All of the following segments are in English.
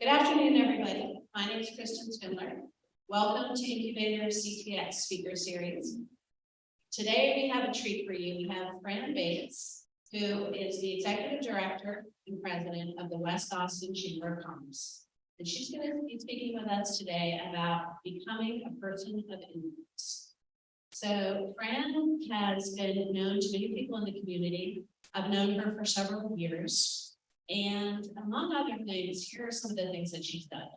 Good afternoon, everybody. My name is Kristen Spindler. Welcome to IncubatorCTX Speaker Series. Today we have a treat for you. We have Fran Bates, who is the Executive Director and President of the West Austin Chamber of Commerce. And she's going to be speaking with us today about becoming a person of influence. So Fran has been known to many people in the community. I've known her for several years. And among other things, here are some of the things that she's done.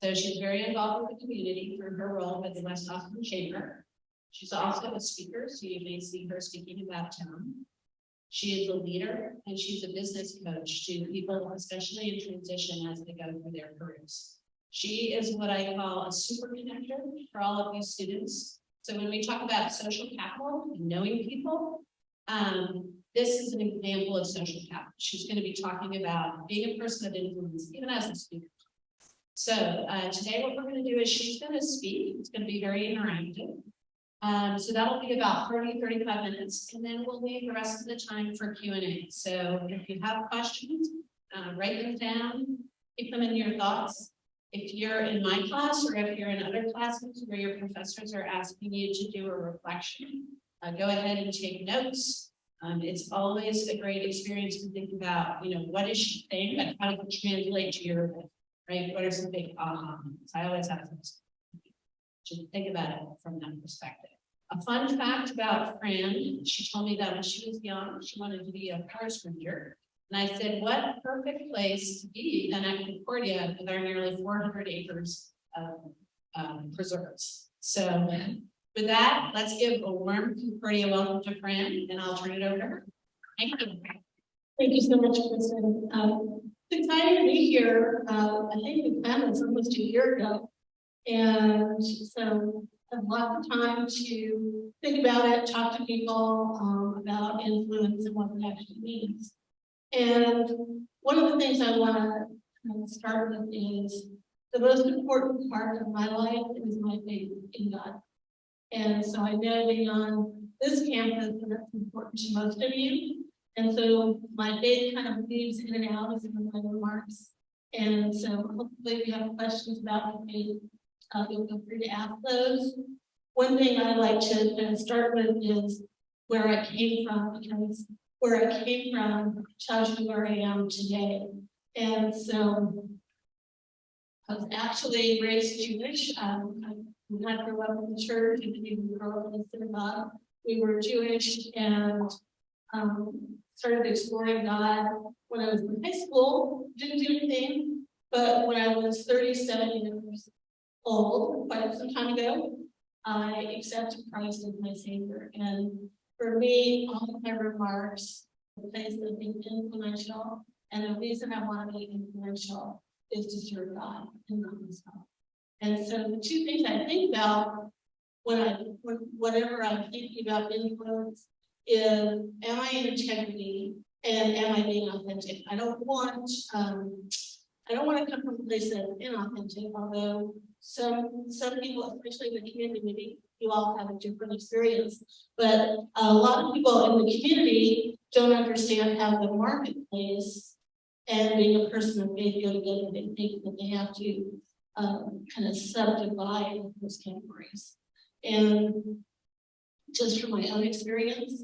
So she's very involved with the community through her role with the West Austin Chamber. She's also a speaker, so you may see her speaking about town. She is a leader and she's a business coach to people, especially in transition as they go through their careers. She is what I call a super connector for all of you students. So when we talk about social capital and knowing people, this is an example of social capital. She's going to be talking about being a person of influence, even as a speaker. So today what we're going to do is she's going to speak. It's going to be very interactive. So that'll be about 30-35 minutes, and then we'll leave the rest of the time for Q&A. So if you have questions, write them down, keep them in your thoughts. If you're in my class or if you're in other classes where your professors are asking you to do a reflection, go ahead and take notes. It's always a great experience to think about, what is she saying, but how does it translate to your life, right? What are some big aha moments? I always have those. Just think about it from that perspective. A fun fact about Fran, she told me that when she was young, she wanted to be a forest ranger. And I said, what perfect place to be than at Concordia with our nearly 400 acres of preserves. So with that, let's give a warm Concordia welcome to Fran, and I'll turn it over to her. Thank you. Thank you so much, Kristen. It's exciting to be here. I think we planned this almost a year ago. And so I have lots of time to think about it, talk to people about influence and what it actually means. And one of the things I want to start with is the most important part of my life is my faith in God. And so I know being on this campus, that's important to most of you. And so my faith kind of weaves in and out of some of my remarks. And so hopefully if you have questions about my faith, you'll feel free to ask those. One thing I like to start with is where I came from, because where I came from tells you where I am today. And so I was actually raised Jewish. When I grew up in the church, and even grew up in the synagogue, we were Jewish, and started exploring God when I was in high school. Didn't do anything, but when I was 37 years old, quite some time ago, I accepted Christ as my Savior. And for me, all of my remarks, the place of being influential, and the reason I want to be influential is to serve God and not myself. And so the two things I think about whenever I'm thinking about influence is, am I in integrity and am I being authentic? I don't want to come from a place that's inauthentic, although some people, especially in the community, you all have a different experience. But a lot of people in the community don't understand how the marketplace and being a person of faith go together. They think that they have to kind of subdivide those categories. And just from my own experience,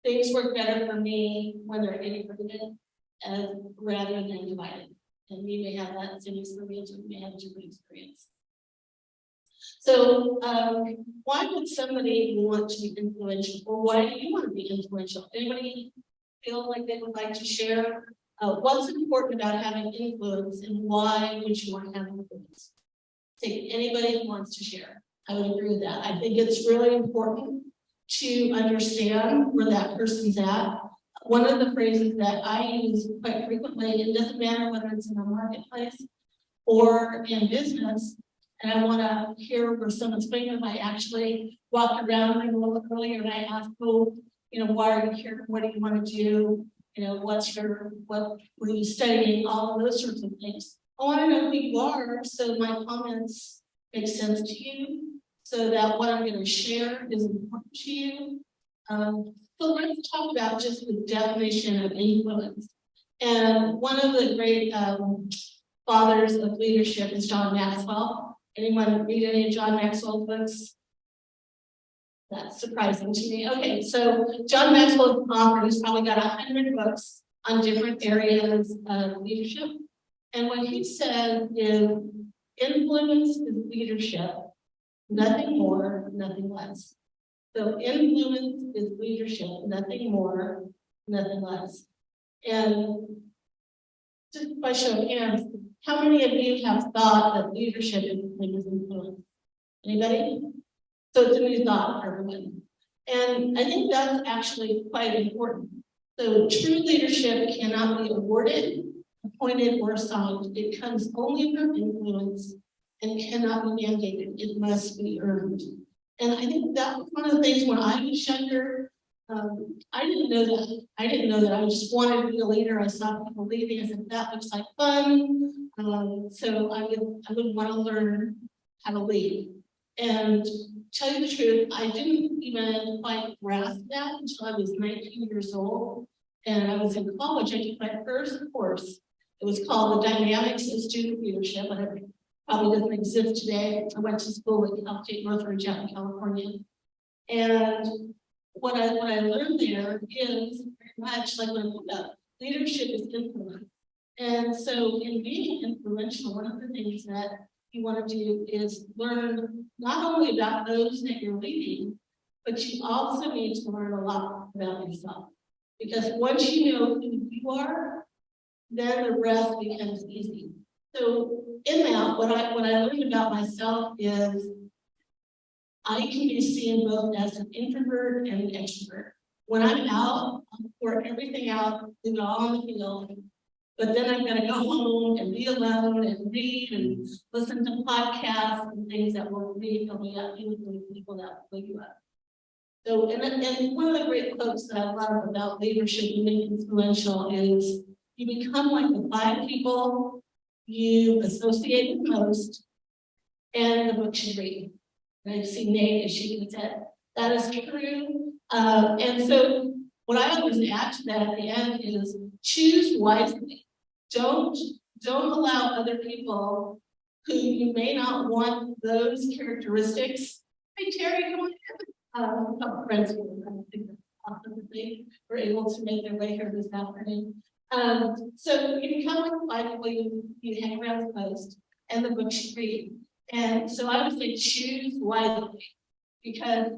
things work better for me when they're integrated rather than divided. And you may have that same experience, or you may have a different experience. So why would somebody want to be influential, or why do you want to be influential? Anybody feel like they would like to share what's important about having influence, and why would you want to have influence? Take anybody who wants to share. I would agree with that. I think it's really important to understand where that person's at. One of the phrases that I use quite frequently, it doesn't matter whether it's in the marketplace or in business, and I want to hear where someone's coming from. I actually walked around a little earlier and I asked, why are you here? What do you want to do? What were you studying? All of those sorts of things. I want to know who you are, so my comments make sense to you, so that what I'm going to share is important to you. So let's talk about just the definition of influence. And one of the great fathers of leadership is John Maxwell. Anyone read any of John Maxwell's books? That's surprising to me. Okay, so John Maxwell is an author who's probably got 100 books on different areas of leadership. And what he said is influence is leadership, nothing more, nothing less. So influence is leadership, nothing more, nothing less. And just by show of hands, how many of you have thought that leadership is influence? Anybody? So it's a new thought for everyone. And I think that's actually quite important. So true leadership cannot be awarded, appointed, or assigned. It comes only from influence and cannot be mandated. It must be earned. And I think that was one of the things when I was younger. I didn't know that. I just wanted to be a leader. I saw people leading. I said, that looks like fun. So I would want to learn how to lead. And tell you the truth, I didn't even quite grasp that until I was 19 years old. And I was in college. I took my first course. It was called The Dynamics of Student Leadership. It probably doesn't exist today. I went to school at Cal State Northridge out in California. And what I learned there is very much like when I looked up, leadership is influence. And so in being influential, one of the things that you want to do is learn not only about those that you're leading, but you also need to learn a lot about yourself. Because once you know who you are, then the rest becomes easy. So in that, what I learned about myself is I can be seen both as an introvert and an extrovert. When I'm out, I'll pour everything out, do it all on the field. But then I'm going to go home and be alone and read and listen to podcasts and things that will really fill me up, even with people that fill you up. So, and one of the great quotes that I love about leadership and being influential is you become like the 5 people you associate with most and the books you read. And I've seen Nate as she said, that is true. And so what I always add to that at the end is choose wisely. Don't allow other people who you may not want those characteristics. Hey Terry, come on in. A couple friends who I think awesome that they were able to make their way here this afternoon. So you become like the people you hang around the most and the books you read. And so I would say choose wisely, because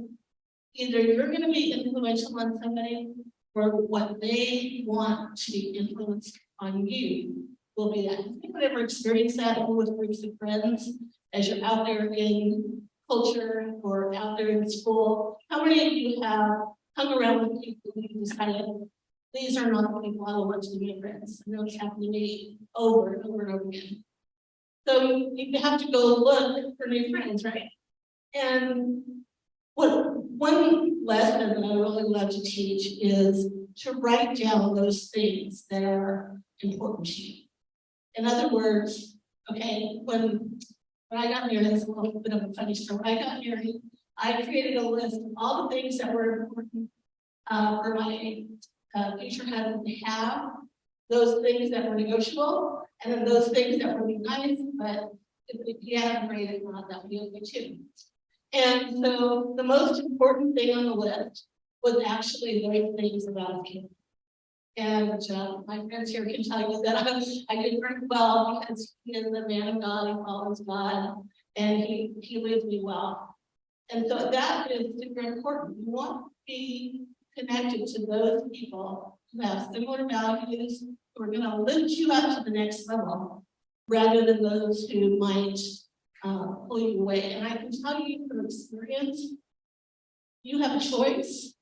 either you're going to be influential on somebody or what they want to be influenced on you will be that. Have you ever experienced that with groups of friends as you're out there in culture or out there in school? How many of you have hung around with people who you decided these are not the people I want to be friends? I know it's happened to me over and over and over again. So you have to go look for new friends, right? And one lesson that I really love to teach is to write down those things that are important to you. In other words, okay, when I got married, it's a little bit of a funny story. When I got married, I created a list of all the things that were important for my future husband to have, those things that were negotiable, and then those things that would be nice, but if he had a grade, if not, that would be okay too. And so the most important thing on the list was actually those things about his kid. And my friends here can tell you that I did very well because he is a man of God, he follows God, and he leads me well. And so that is super important. You want to be connected to those people who have similar values, who are going to lift you up to the next level, rather than those who might pull you away. And I can tell you from experience, you have a choice.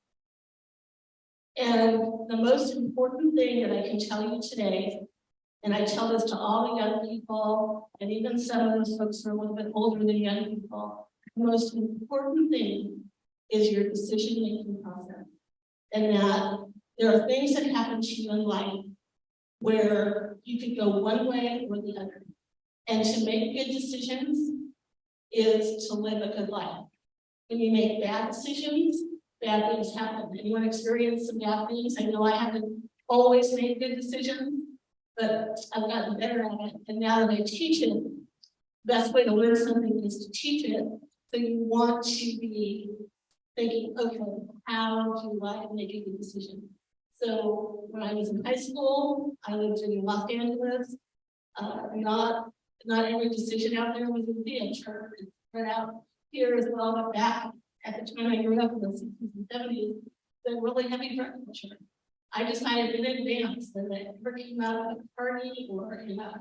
And the most important thing that I can tell you today, and I tell this to all the young people, and even some of those folks who are a little bit older than young people, the most important thing is your decision-making process. And that there are things that happen to you in life where you could go one way or the other. And to make good decisions is to live a good life. When you make bad decisions, bad things happen. Anyone experience some bad things? I know I haven't always made good decisions. but I've gotten better at it. And now that I teach it, best way to learn something is to teach it. So you want to be thinking, okay, how do I make a good decision? So when I was in high school, I lived in Los Angeles. Not every decision out there was in theater. It's spread out here as well, but back at the time I grew up in the 60s and 70s, the really heavy drug culture. I decided in advance that if I ever came out of a party or in a,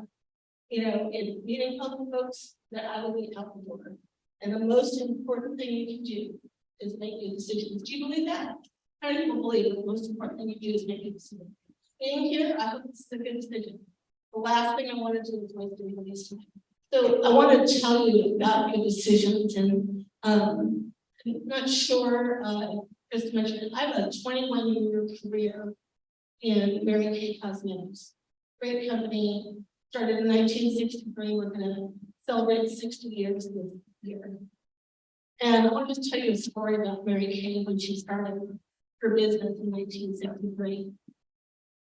in meeting other folks, that I would be out the door. And the most important thing you can do is make good decisions. Do you believe that? How many people believe that the most important thing you do is make a decision? Being here, I hope this is a good decision. The last thing I want to do is waste anybody's time. So I want to tell you about good decisions, and I'm not sure, Chris mentioned it. I have a 21-year career in Mary Kay Cosmetics. Great company, started in 1963. We're going to celebrate 60 years this year. And I want to just tell you a story about Mary Kay when she started her business in 1963.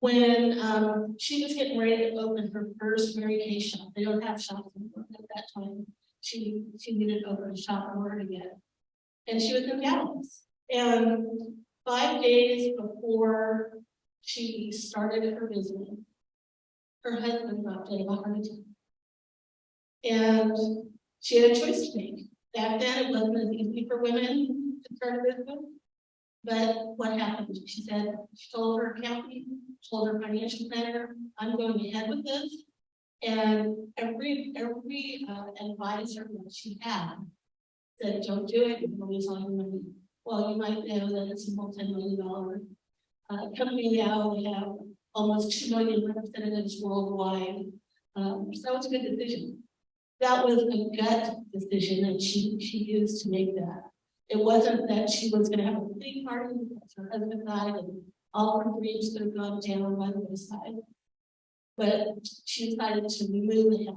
When she was getting ready to open her first Mary Kay shop, they don't have shops anymore at that time. She needed to open a shop in order to get it. And she was in Dallas. And 5 days before she started her business, her husband dropped dead of a heart attack. And she had a choice to make. Back then, it wasn't as easy for women to start a business. But what happened? She told her accountant, told her financial planner, I'm going ahead with this. And every advisor that she had said, don't do it, you're going to lose all your money. Well, you might know that it's a multi-million-dollar company now. We have almost 2 million representatives worldwide. So it's a good decision. That was a gut decision that she used to make that. It wasn't that she was going to have a big party because her husband died and all her dreams could have gone down by the wayside. But she decided to remove him.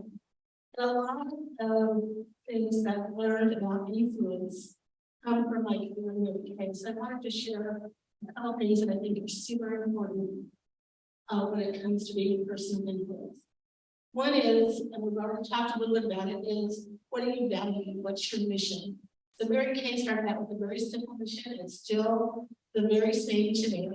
And a lot of things that I've learned about influence come from my career in Mary Kay. So I wanted to share a couple things that I think are super important when it comes to being a person of influence. One is, and we've already talked a little bit about it, is what do you value? What's your mission? So Mary Kay started out with a very simple mission. It's still the very same today,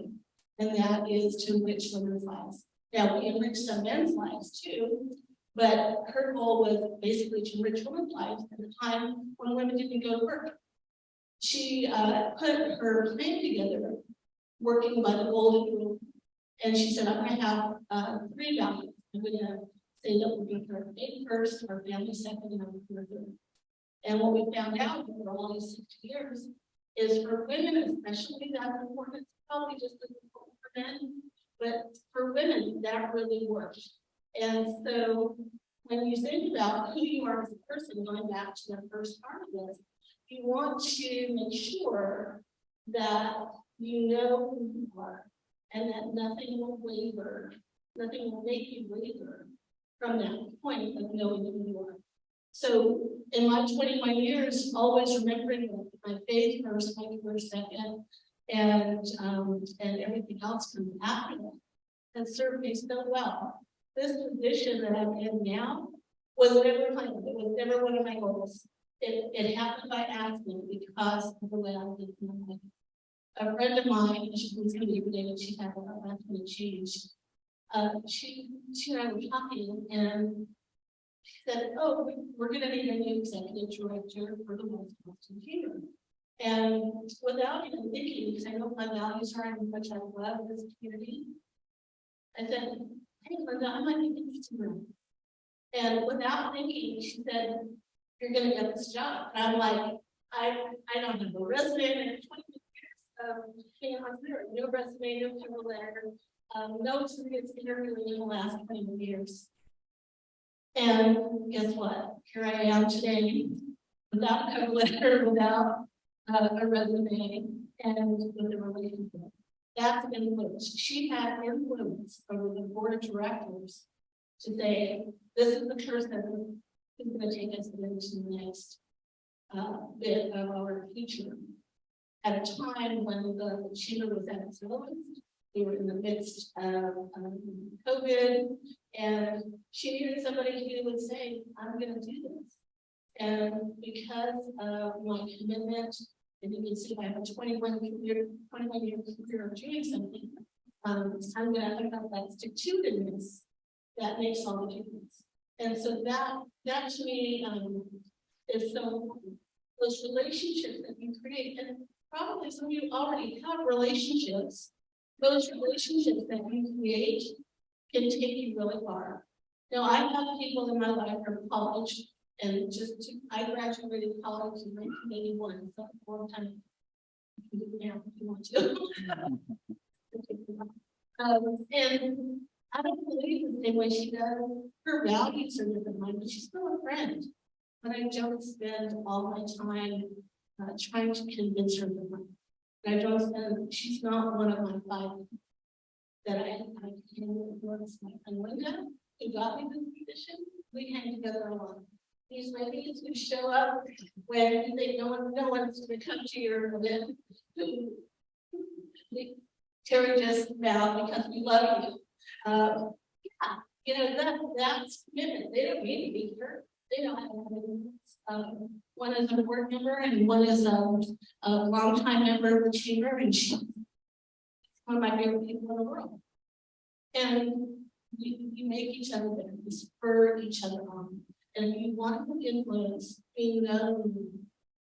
and that is to enrich women's lives. Now, we enrich some men's lives too, but her goal was basically to enrich women's lives at a time when women didn't go to work. She put her plan together, working by the golden rule, and she said, I'm going to have 3 values. I'm going to say that we're going to put our faith first, our family second, and our career third. And what we found out over all these 60 years is for women, especially, that's important. It's probably just as important for men, but for women, that really works. And so when you think about who you are as a person, going back to the first part of this, you want to make sure that you know who you are and that nothing will waver, nothing will make you waver from that point of knowing who you are. So in my 21 years, always remembering my faith first, my career second, and everything else comes after that, has served me so well. This position that I'm in now was never planned. It was never one of my goals. It happened by accident because of the way I lived my life. A friend of mine, she's going to be related, she had a last minute change. She and I were talking, and she said, oh, we're going to need a new executive director for the West Boston Chamber. And without even thinking, because I know my values are how much I love this community, I said, hey, Linda, I might be interested in it. And without thinking, she said, you're going to get this job. And I'm like, I don't have a resume. I have 20 years of being on there. No resume, no cover letter, no experience interviewing in the last 20 years. And guess what? Here I am today without a cover letter, without a resume, and with a relationship. That's influence. She had influence over the board of directors to say, this is the person who's going to take us into the next bit of our future. At a time when the chamber was at its lowest, we were in the midst of COVID, and she needed somebody who would say, I'm going to do this. And because of my commitment, and you can see I have a 21-year career of doing something, I'm going to have that stick-to-itiveness that makes all the difference. And so that to me is so important. Those relationships that you create, and probably some of you already have relationships. Those relationships that you create can take you really far. Now, I have people in my life from college, and I graduated college in 1981, so a long time. Yeah, if you want to. And I don't believe the same way she does. Her values are different mine, but she's still a friend. But I don't spend all my time trying to convince her of mine. I don't spend, she's not one of my 5 that I can influence. My friend Linda, who got me this position, we hang together a lot. These ladies who show up when you think no one's going to come to your event. Terry just vowed because we love you. Yeah, you know, that's commitment. They don't need to be here. They don't have one is a board member and one is a longtime member of the chamber, and she's one of my favorite people in the world. And you make each other better, you spur each other on. And if you want to influence, being known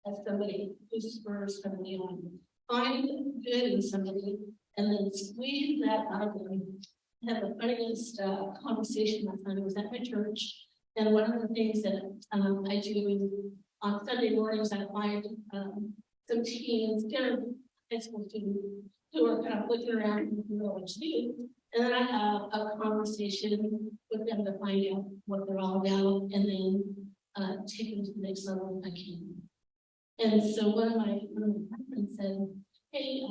as somebody who spurs somebody on, find good in somebody and then squeeze that out of them. I had the funniest conversation last night. I was at my church, and one of the things that I do on Sunday mornings, I find some teens, high school students, who are kind of looking around and don't know what to do. And then I have a conversation with them to find out what they're all about, and then take them to the next level if I can. And so one of my friends said, hey,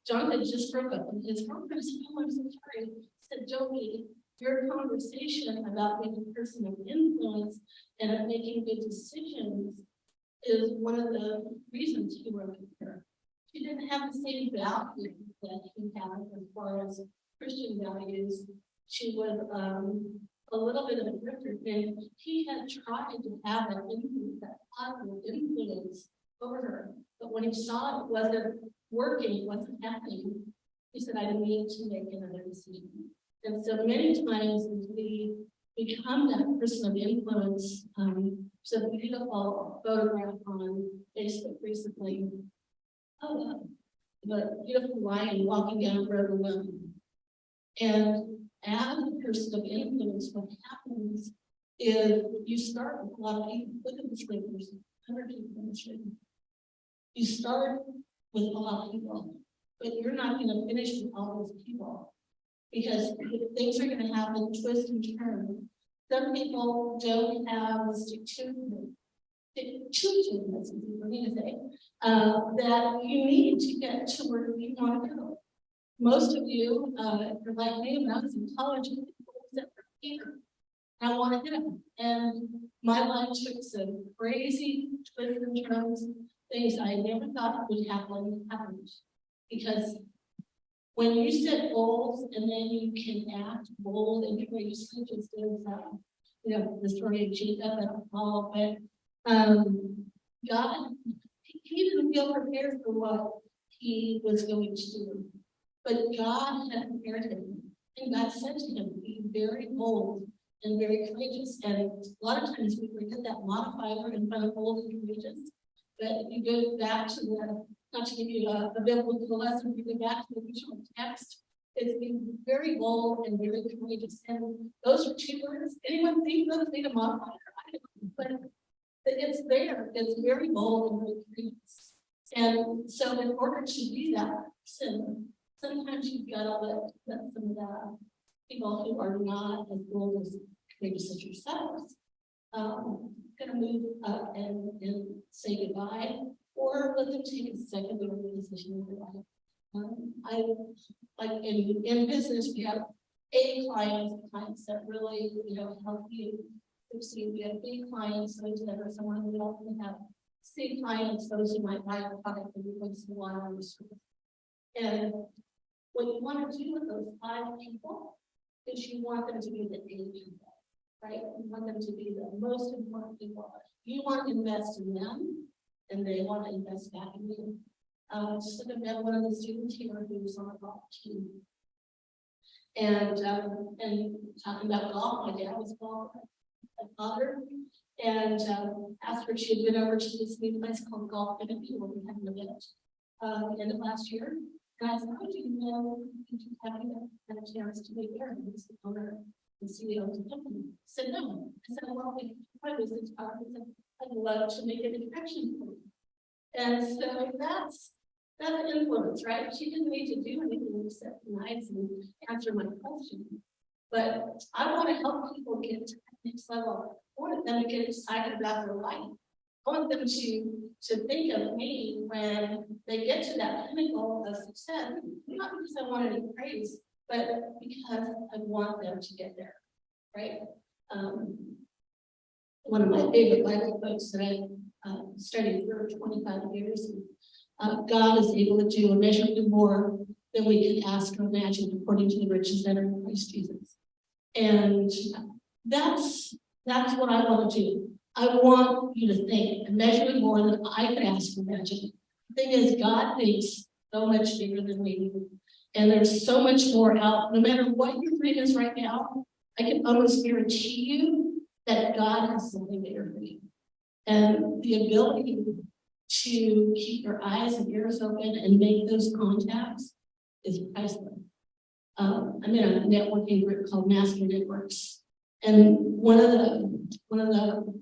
Jonathan just broke up with his girlfriend. I said, oh, I'm so sorry. I said, Joey, your conversation about being a person of influence and of making good decisions is one of the reasons he worked with her. She didn't have the same value that he had as far as Christian values. She was a little bit of a drifter, and he had tried to have an influence, that positive influence over her. But when he saw it wasn't working, it wasn't happening, he said, I need to make another decision. And so many times we become that person of influence. So the beautiful photograph on Facebook recently, the beautiful lion walking down the road alone. And as a person of influence, what happens is you start with a lot of people. Look at the screeners, 100 people in the screen. You start with a lot of people, but you're not going to finish with all those people because things are going to happen, twist and turn. Some people don't have the stick-to-itiveness, that you need to get to where you want to go. Most of you, if you're like me, when I was in college, I want to hit them. And my life took some crazy twists and turns, things I never thought would happen. Because when you set goals and then you can act bold and courageously, just as the story of Jacob and all of it, God, he didn't feel prepared for what he was going to do. But God had prepared him, and God said to him, be very bold and very courageous. And a lot of times we forget that modifier in front of bold and courageous. But if you go back to not to give you a biblical lesson, if you go back to the original text, it's being very bold and very courageous. And those are 2 words. Anyone think those need a modifier? But it's there. It's very bold and very courageous. And so in order to be that person, sometimes you've got to let some of the people who are not as bold as courageous as yourselves going to move up and say goodbye, or let them take a secondary position in their life. I like in business, we have A clients that really help you succeed. We have B clients, those that are someone who often have C clients, those who might buy a product and replace the one on the store. And what you want to do with those 5 people is you want them to be the A people, right? You want them to be the most important people. You want to invest in them, and they want to invest back in you. Just look at one of the students here who's on the golf team. And talking about golf, my dad was a golfer, my father, and after she had been over to this new place called Golf Eventbrite, where we had an event at the end of last year. And I said, "How do you know if you haven't had a chance to meet Aaron, who's the owner and CEO of the company?" I said, "No." I said, "Well, if I was this part, I said, I'd love to make an introduction for you." And so that's influence, right? She didn't need to do anything except nice and answer my question. But I want to help people get to the next level. I want them to get excited about their life. I want them to think of me when they get to that pinnacle of success, not because I want any praise, but because I want them to get there, right? One of my favorite Bible quotes that I studied for 25 years. God is able to do immeasurably more than we can ask or imagine, according to the riches that are in Christ Jesus. And that's what I want to do. I want you to think immeasurably more than I could ask or imagine. The thing is, God thinks so much bigger than we do. And there's so much more out. No matter what your dream is right now, I can almost guarantee you that God has something bigger for you. And the ability to keep your eyes and ears open and make those contacts is priceless. I'm in a networking group called Master Networks, and one of the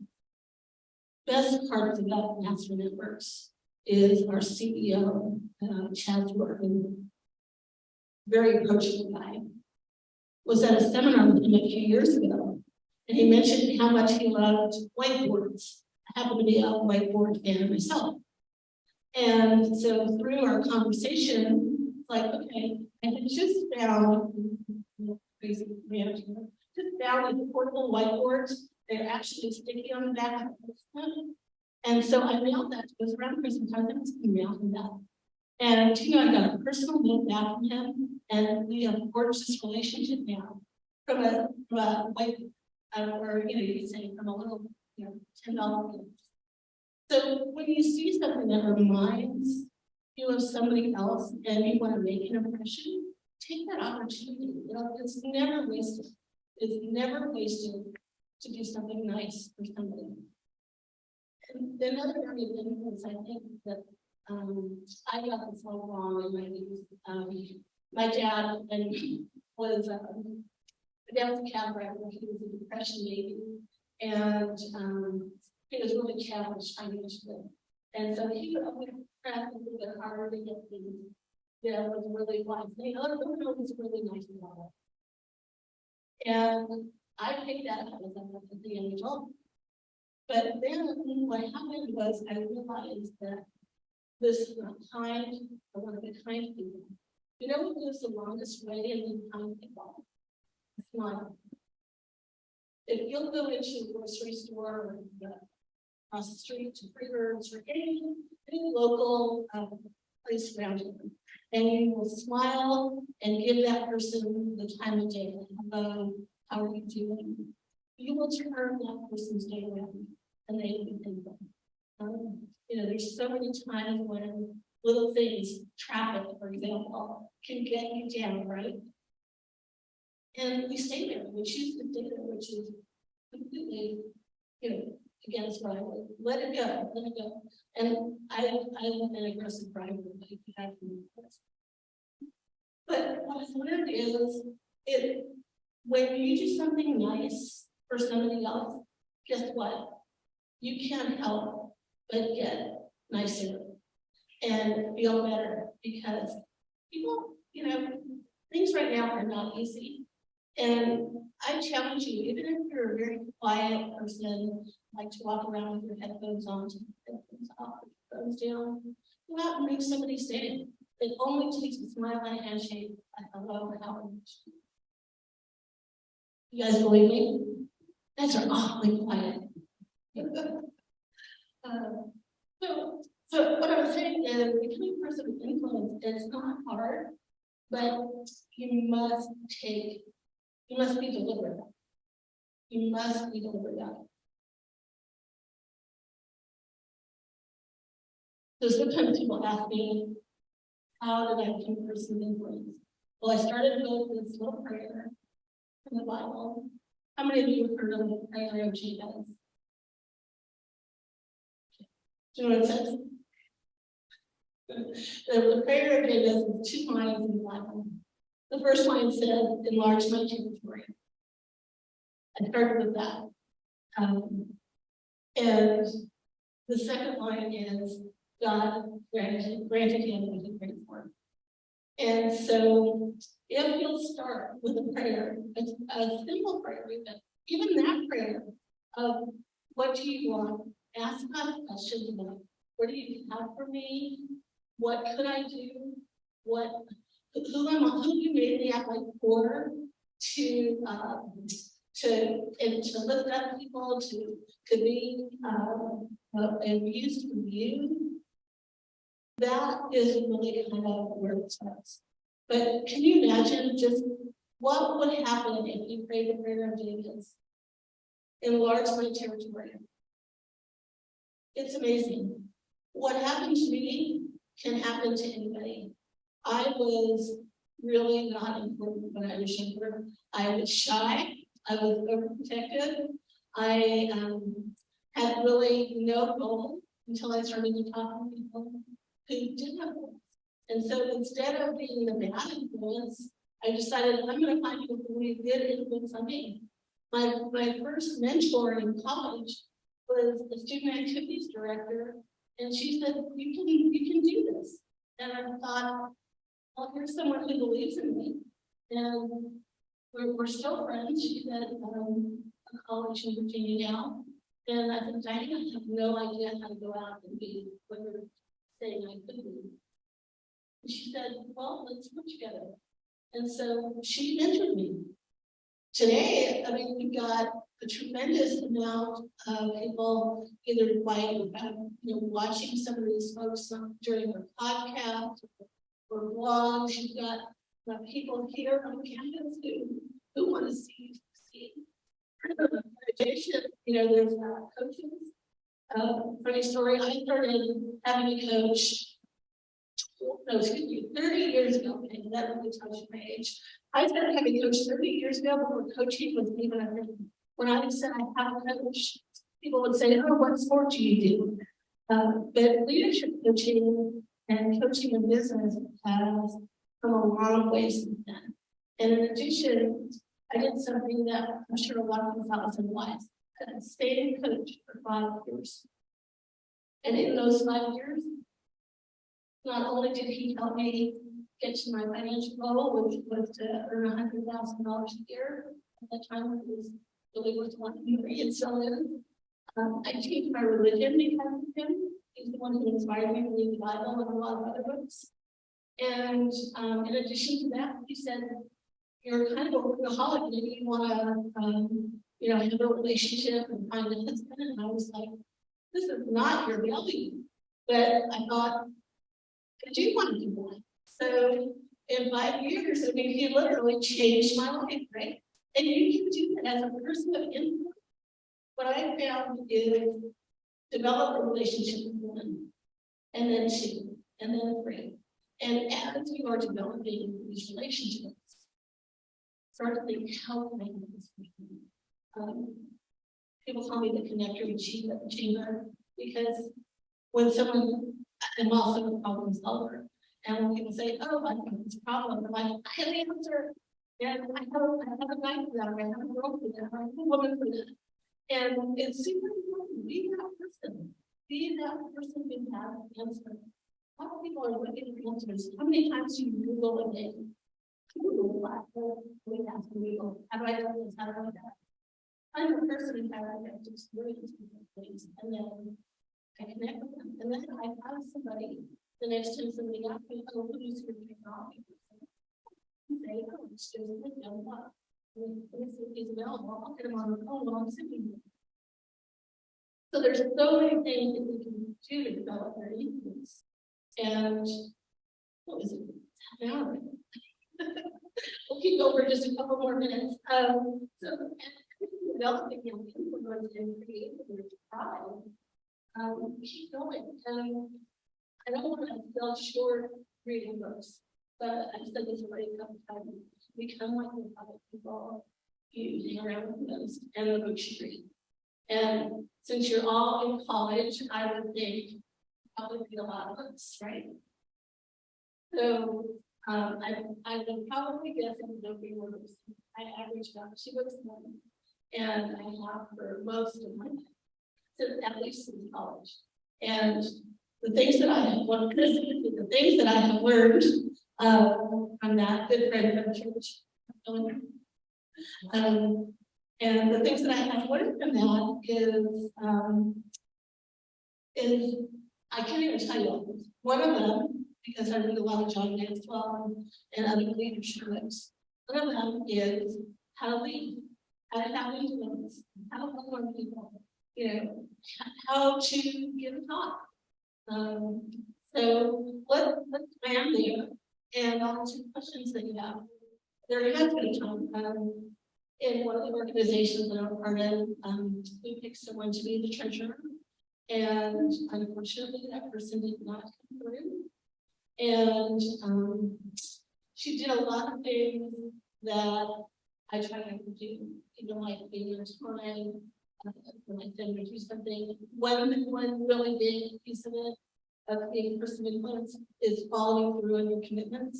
best parts about Master Networks is our CEO, Chad's working, very approachable guy, was at a seminar with him a few years ago, and he mentioned how much he loved whiteboards. I happen to be a whiteboard fan myself. And so through our conversation, it's like, okay, I had just found, crazy manager, just found these portable whiteboards. They're actually sticky on the back. And so I mailed that to us around Christmas time. I was emailed him that. And I got a personal note back from him, and we have forged this relationship now from a white, or you could say from a little, $10 gift. So when you see something that reminds you of somebody else and you want to make an impression, take that opportunity. It's never wasted. It's never wasted to do something nice for somebody. And another area of influence, I think that I got this all wrong in my youth. My dad was a cab driver. He was a Depression baby, and he was really challenged financially. And so he would always press a little bit harder to get things that was really wise. They was really nice about it. And I picked that up as I was at the young adult. But then what happened was I realized that this is not kind, I want to be kind to people. You know what goes the longest way in being kind to people? Smile. If you'll go into a grocery store or across the street to Freebirds or any local place around you, and you will smile and give that person the time of day. Hello, how are you doing? You will turn that person's day around, and they will be thankful. There's so many times when little things, traffic, for example, can get you down, right? And we stay there. We choose to stay there, which is completely, against what I would. Let it go, let it go. And I'm an aggressive driver, but what I've learned is when you do something nice for somebody else, guess what? You can't help but get nicer and feel better, because people, things right now are not easy. And I challenge you, even if you're a very quiet person, like to walk around with your headphones on, headphones off, headphones down, go out and make somebody's day. It only takes a smile and a handshake. Hello, how are you? You guys believe me? That's awfully quiet. So what I'm saying is, becoming a person of influence is not hard, but you must be deliberate. You must be deliberate. So sometimes people ask me, how did I become a person of influence? Well, I started with this little prayer from the Bible. How many of you have heard of the prayer of Jabez? Do you know what it says? The prayer of Jabez is 2 lines in the Bible. The first line says, enlarge my territory. I started with that. And the second line is, God granted him what he prayed for. And so if you'll start with a prayer, a simple prayer, even that prayer of what do you want, ask God questions about what do you have for me? What could I do? Who you made me act like for to lift up people, to be used for you. That is really kind of where it starts. But can you imagine just what would happen if you prayed the prayer of Jabez? Enlarge my territory. It's amazing. What happened to me can happen to anybody. I was really not important when I was younger. I was shy. I was overprotective. I had really no goal until I started to talk to people who did have goals. And so instead of being the bad influence, I decided I'm going to find people who really did influence on me. My first mentor in college was the student activities director, and she said, you can do this. And I thought, well, here's someone who believes in me. And we're still friends. She's at a college in Virginia now. And I said, Diana, I have no idea how to go out and be what you're saying I could be. And she said, well, let's work together. And so she mentored me. Today, I mean, we've got a tremendous amount of people either by watching some of these folks during their podcast or blogs. You've got people here on campus who want to see you succeed. In addition, there's coaches. Funny story, I started having a coach 30 years ago. Okay, that really tells you my age. I started having a coach 30 years ago before coaching was even a thing. When I said I have a coach, people would say, oh, what sport do you do? But leadership coaching and coaching in business has come a long way since then. And in addition, I did something that I'm sure a lot of people thought was unwise. I stayed a coach for 5 years. And in those 5 years, not only did he help me get to my financial goal, which was to earn $100,000 a year. At that time, it was really worth $1 and still is. I changed my religion because of him. He's the one who inspired me to read the Bible and a lot of other books. And in addition to that, he said, you're kind of a workaholic, maybe you want to, have a relationship and find a husband. And I was like, this is not your value. But I thought, I do want to do that. So in 5 years, I mean, he literally changed my life, right? And you can do that as a person of influence. What I found is develop a relationship with one, and then 2, and then 3. And as you are developing these relationships, start to think, how can I help this person? People call me the connector in chief at the chamber, because when someone, I'm also a problem solver. And when people say, oh, I have this problem, I'm like, I have the answer. And I have a guy for that, or I have a girl for that, or I have a woman for that. And it's super important. Be that person. Be that person who has the answer. A lot of people are looking for answers. How many times do you Google a day? Google a lot. We ask Google, how do I do this? How do I do that? I'm a person who has experience with things, and then I connect with them. And then I have somebody, the next time somebody asks me, oh, who's your technology person? I say, oh, it's just a young one. And if he's available, I'll get him on the phone while I'm sitting here. So there's so many things that we can do to develop our influence. And what was it? 1/2 hour. We'll keep over just a couple more minutes. Developing young people and creating their pride. Keep going. I don't want to sell short reading books, but I've said this already a couple times. Become like the other people you hang around with most and the books you read. And since you're all in college, I would think probably read a lot of books, right? So I would probably guess I'm reading more books. I average about 2 books a month, and I have for most of my life, since at least since college. And the things that I have learned, from that good friend from church. And the things that I have learned from that is I can't even tell you. One of them, because I read a lot of John Maxwell and other leadership books. One of them is how to lead, how to have influence, how to love on people, how to give a talk. So let's plan there and answer questions that you have. There has been a time in one of the organizations that I'm part of, we picked someone to be the treasurer, and unfortunately that person did not come through. And she did a lot of things that I try not to do, like being on time. When I said to do something, one really big piece of it, of being a person of influence, is following through on your commitments.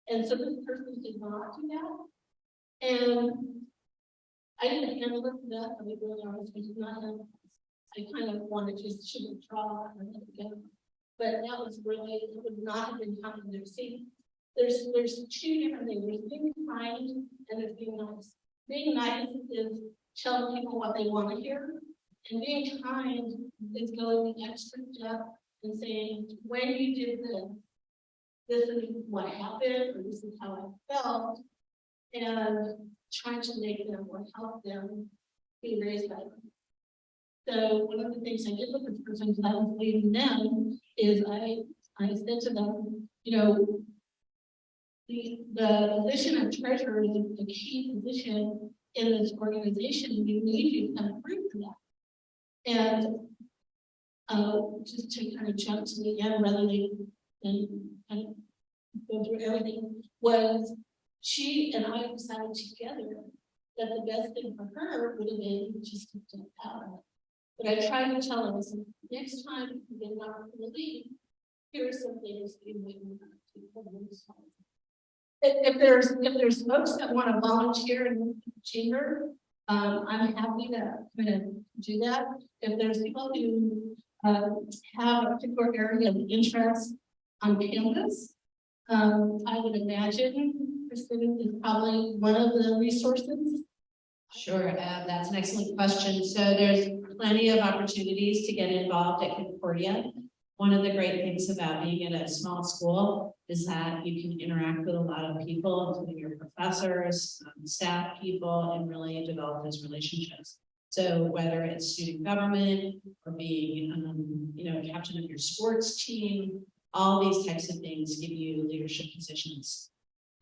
And so this person did not do that. And I didn't handle it for that. I'll be really honest, I did not handle it. I kind of wanted to shouldn't draw and let it go. But that was really, it would not have been common there. See, there's 2 different things. There's being kind and there's being nice. Being nice is telling people what they want to hear. And being kind is going the extra step and saying, when you did this is what happened, or this is how I felt, and trying to make them or help them be raised better. So one of the things I did with the person that I was leading them is I said to them, the position of treasurer is a key position in this organization. We need you to come through for that. And just to kind of jump to the end rather than kind of go through everything, was she and I decided together that the best thing for her would have been just to step out. But I tried to tell her, next time you're not going to leave, here are some things you might want to do. If there's folks that want to volunteer in the chamber, I'm happy to kind of do that. If there's people who have a particular area of interest on campus, I would imagine Kristen is probably one of the resources. Sure, that's an excellent question. So there's plenty of opportunities to get involved at Concordia. One of the great things about being at a small school is that you can interact with a lot of people, including your professors, staff people, and really develop those relationships. So whether it's student government or being, captain of your sports team, all these types of things give you leadership positions.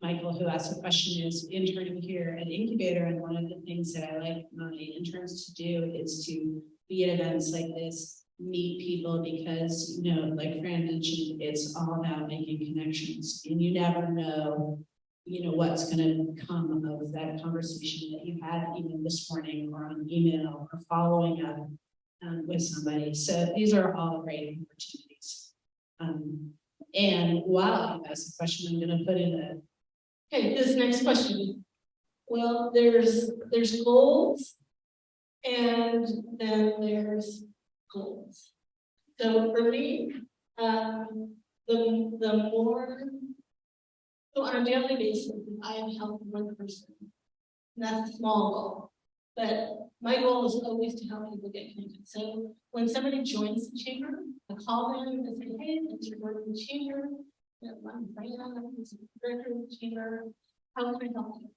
Michael, who asked the question, is interning here at Incubator, and one of the things that I like my interns to do is to be at events like this, meet people, because like Fran mentioned, it's all about making connections, and you never know what's going to come of that conversation that you had even this morning or on email or following up with somebody. So these are all great opportunities. And while you ask the question, I'm going to put in this next question. Well, there's goals, and then there's goals. So for me, the more, so on a daily basis, I am helping one person. And that's a small goal. But my goal is always to help people get connected. So when somebody joins the chamber, I call them and say, hey, thanks for joining the chamber. I'm Fran, I'm the director of the chamber. How can I help you?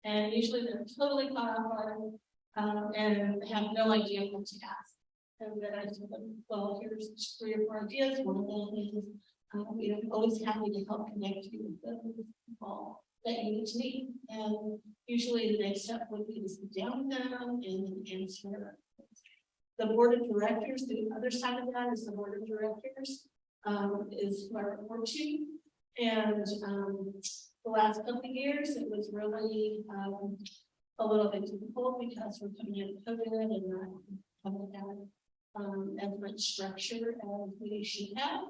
And usually they're totally caught off guard and have no idea what to ask. And then I tell them, well, here's 3 or 4 ideas. One of them is, I'm always happy to help connect you with those people that you need to meet. And usually the next step would be to sit down with them and answer. The board of directors, the other side of that is the board of directors, is who I report to. And the last couple of years, it was really a little bit difficult because we're coming in COVID and not having had as much structure as we should have.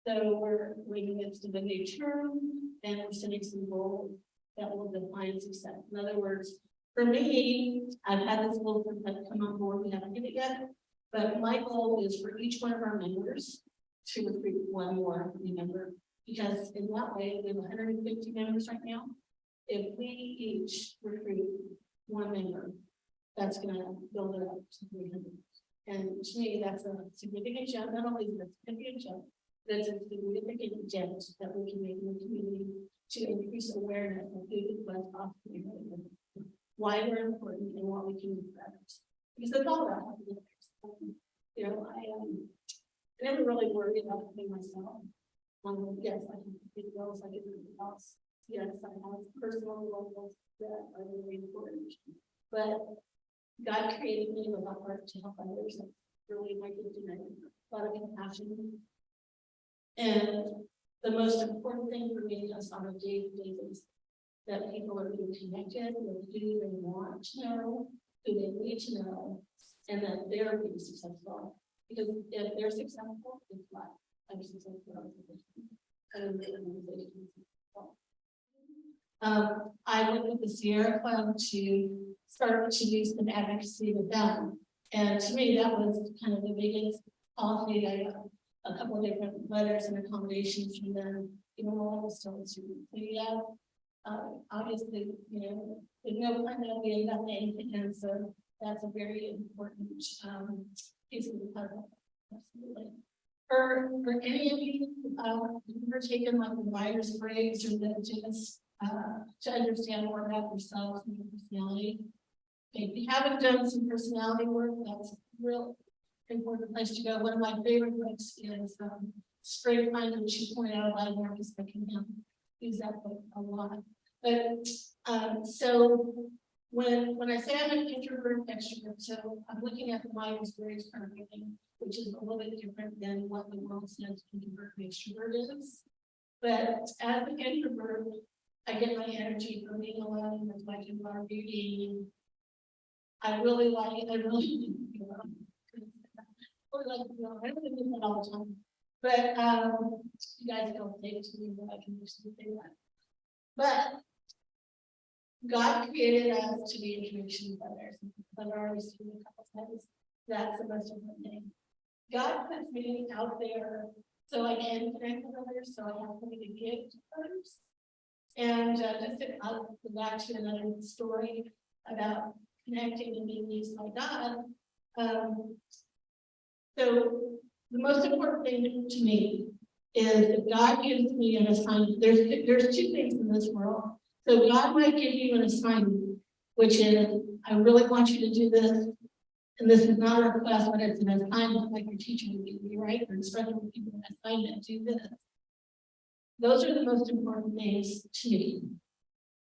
So we're waiting against the new term and we're setting some goals that will define success. In other words, for me, I've had this little group that come on board, we haven't hit it yet, but my goal is for each one of our members to recruit one more new member, because in that way, we have 150 members right now. If we each recruit one member, that's gonna build it up to 300. And to me, that's a significant jump. Not only is it a significant jump, but it's a significant dent that we can make in the community to increase awareness of who the Quest offering, why we're important, and what we can do for others. Because it's all about helping others. You know, I never really worried about helping myself. Yes, I can do roles like everybody else. Yes, I have personal roles that are really important. But God created me with a heart to help others. That's really my gift, and a lot of compassion. And the most important thing for me is on a day-to-day basis that people are being connected with who they want to know, who they need to know, and that they're being successful. Because if they're successful, it's life. I'm successful. I went with the Sierra Club to start to do some advocacy with them. And to me, that was kind of the biggest policy. I got a couple of different letters and accommodations from them, even while I was still a student. So yeah, obviously, you know, there's no kind of we got anything, and so that's a very important piece of the puzzle. Absolutely. For any of you who've ever taken like the Myers-Briggs or the just to understand more about yourself and your personality. If you haven't done some personality work, that's a real important place to go. One of my favorite books is Straight Line, which you pointed out a lot of work is making him use that book a lot. But so when I say I'm an introvert extrovert, so I'm looking at the Myers-Briggs kind of thing, which is a little bit different than what the world says introvert and extrovert is. But as an introvert, I get my energy from being alone with my our beauty. I really like it. I really, you know, I don't do that all the time. But you guys don't think to me that I can do something like that. But God created us to be information with others. I've already seen a couple times. That's the most important thing. God puts me out there so I can connect with others, so I have something to give to others. And I'll go back to another story about connecting and being used by God. So the most important thing to me is if God gives me an assignment. There's two things in this world. So God might give you an assignment, which is, I really want you to do this. And this is not a request, but it's an assignment, like your teacher would give you, right? Or instructor would give you an assignment to do this. Those are the most important things to me.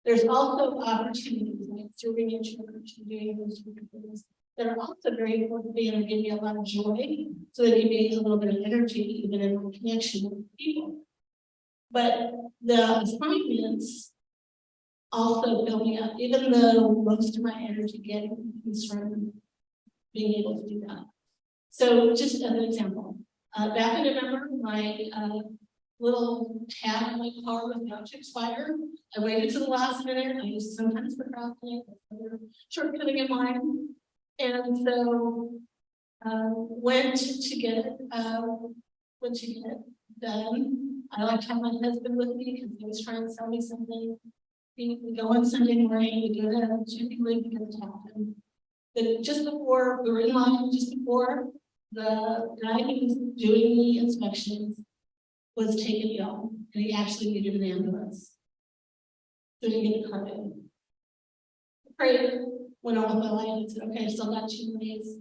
There's also opportunities like serving in church and doing those sort of things that are also very important to me and give me a lot of joy. So they give me a little bit of energy, even in my connection with people. But the assignments also fill me up, even though most of my energy comes from being able to do that. So just as an example, back in November, my little tab in my car was about to expire. I waited to the last minute. I used sometimes procrastinate, shortcutting in mine. And so went to get it done. I like to have my husband with me because he was trying to sell me something. We go on Sunday morning, we do it typically because it happened. But just before we were in line, just before the guy who was doing the inspections was taken ill, and he actually needed an ambulance. So he get a car in. I prayed, went on with my life and said, okay, I still got 2 days.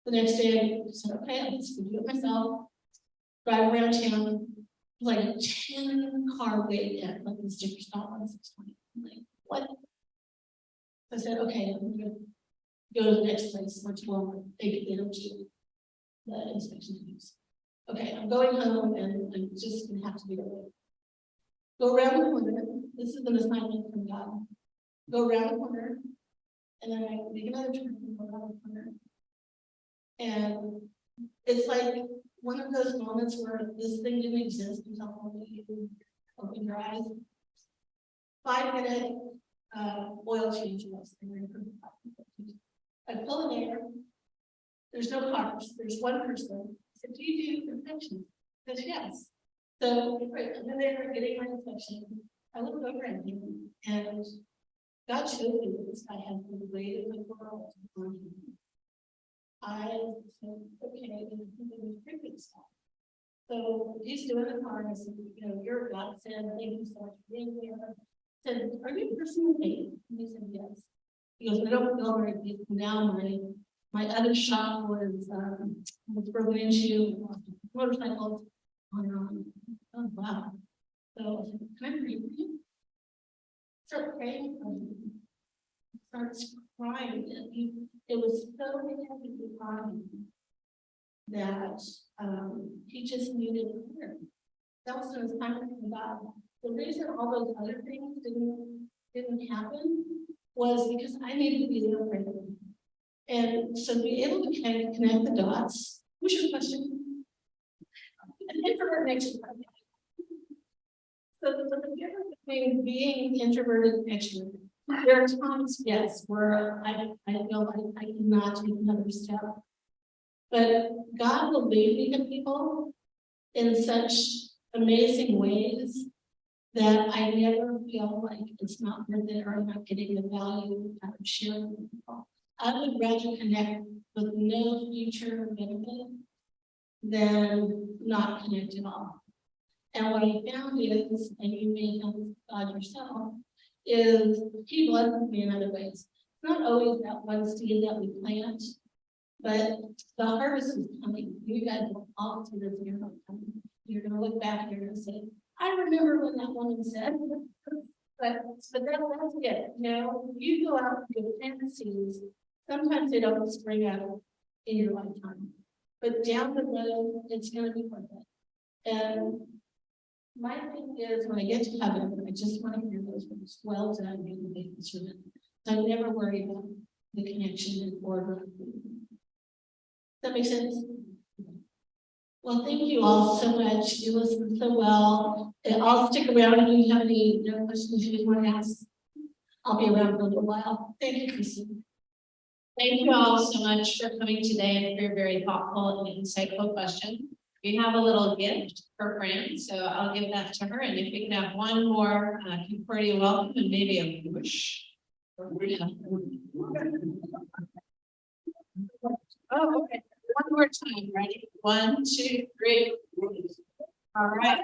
The next day I said, okay, I'm just gonna do it myself, drive around town, like a 10-car wait at like the sticker stop on 620. I'm like, what? I said, okay, I'm gonna go to the next place, much longer. They could get them to the inspection duties. Okay, I'm going home and I'm just gonna have to be early. Go around the corner. This is an assignment from God. Go around the corner, and then I make another turn and go around the corner. And it's like one of those moments where this thing didn't exist until you open your eyes. 5-minute oil change was. I pull in there. There's no cars. There's one person. I said, do you do inspections? He says, yes. So right, and then they were getting my inspection. I looked over at him, and God showed me that this guy had been waiting in the world on him. I said, okay, and he was freaking stuff. So he's doing the car, and I said, you know, you're God said, thank you so much for being here. I said, are you a person with faith? And he said, yes. He goes, I don't feel very good now. My other shop was broken into, motorcycles on. Oh wow. So I said, can I pray for you? Start praying for him. Starts crying. It was so heavy crying that he just needed prayer. That was an assignment from God. The reason all those other things didn't happen was because I needed to be there for him. And so to be able to connect the dots. What's your question? An introvert and extrovert. So the difference between being introverted and extroverted. There are times, yes, where I feel like I cannot take another step. But God will lead me to people in such amazing ways that I never feel like it's not worth it or I'm not getting the value out of sharing with people. I would rather connect with no future benefit than not connect at all. And what I found is, and you may have God yourself, is He blesses me in other ways. It's not always that one seed that we plant, but the harvest is coming. You guys will all see this year coming. You're going to look back here and say, I remember when that woman said, but that's it. You know, you go out and do plant seeds. Sometimes they don't spring out in your lifetime, but down the road, it's going to be worth it. And my thing is, when I get to heaven, I just want to hear those words, well done, you faithful servant. I never worry about the connection and order. Does that make sense? Well, thank you all so much. You listened so well. And I'll stick around if you have any questions you want to ask. I'll be around for a little while. Thank you, Christine. Thank you all so much for coming today and for your very thoughtful and insightful question. We have a little gift for Fran, so I'll give that to her. And if we can have one more Concordia welcome and maybe a push. Yeah. Oh, okay. One more time. Ready? 1, 2, 3. All right.